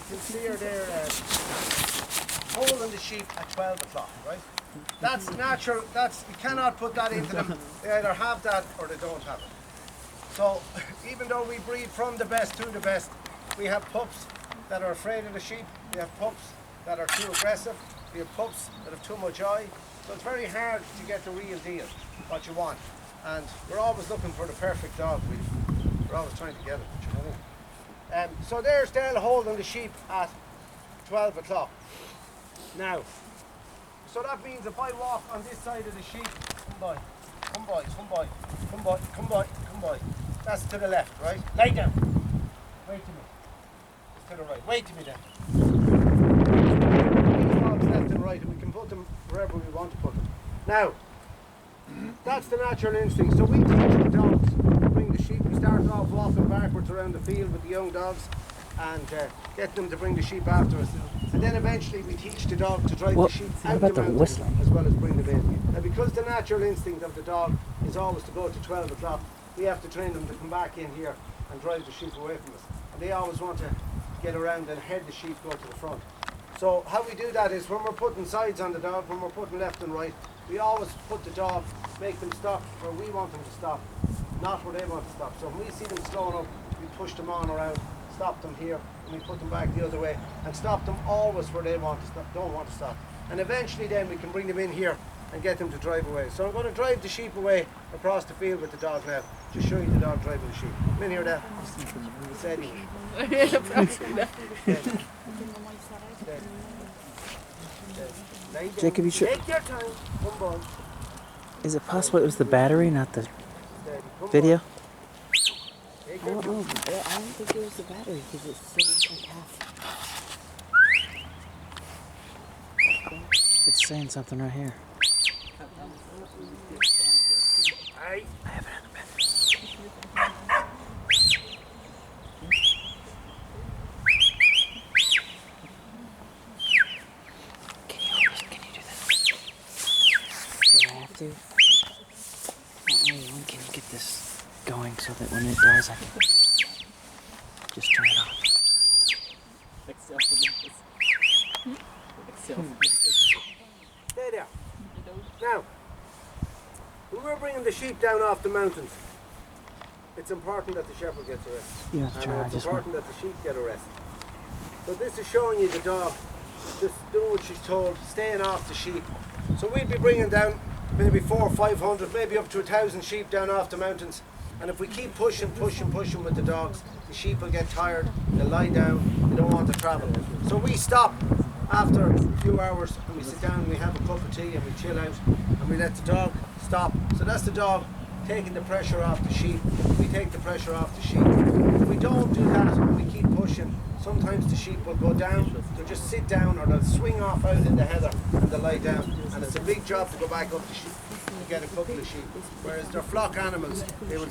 can see her there holding the sheep at 12 o'clock, right? That's natural, you cannot put that into them. They either have that or they don't have it. So even though we breed from the best to the best, we have pups that are afraid of the sheep, we have pups that are too aggressive, we have pups that have too much eye. So it's very hard to get the real deal, what you want. And we're always looking for the perfect dog. We're always trying to get it, you know. So there's Dale holding the sheep at 12 o'clock. Now, so that means if I walk on this side of the sheep, come by, come by, come by, come by, come by, come by. That's to the left, right? Lie down. Wait to me. It's to the right. Wait to me then. These dogs left and right, and we can put them wherever we want to put them. Now, that's the natural instinct. So we teach the dogs to bring the sheep. We start off walking backwards around the field with the young dogs and get them to bring the sheep after us. And then eventually we teach the dog to drive the sheep out the mountains as well as bring them in. And because the natural instinct of the dog is always to go to 12 o'clock, we have to train them to come back in here and drive the sheep away from us. And they always want to get around and head the sheep, go to the front. So how we do that is when we're putting sides on the dog, when we're putting left and right, we always put the dog, make them stop where we want them to stop, not where they want to stop. So when we see them slowing up, we push them on around, stop them here, and we put them back the other way, and stop them always where they want to stop, don't want to stop. And eventually then we can bring them in here and get them to drive away. So I'm going to drive the sheep away across the field with the dog now. Just show you the dog driving the sheep. Come in here, Dad. Steady. Jacob, you sure? Take your time. Come on. Is it possible it was the battery, not the video? Take I your don't time. know. I don't think it was the battery because it's still like half. It's saying something right here. Aye. I have it on the battery. Can you do that? Do I have to? When can you get this going so that when it dies I can just turn it off? Stay there. Now, when we're bringing the sheep down off the mountains, it's important that the shepherd gets a rest. You have to turn it And on it's just one. important that the sheep get a rest. So this is showing you the dog just doing what she's told, staying off the sheep. So we'd be bringing down maybe 400 or 500, maybe up to 1,000 sheep down off the mountains. And if we keep pushing with the dogs, the sheep will get tired, they'll lie down, they don't want to travel. So we stop after a few hours and we sit down and we have a cup of tea and we chill out and we let the dog stop. So that's the dog taking the pressure off the sheep. We take the pressure off the sheep. If we don't do that and we keep pushing, sometimes the sheep will go down, they'll just sit down or they'll swing off out in the heather and they'll lie down. And it's a big job to go back up the sheep to get a couple of sheep. Whereas they're flock animals, they will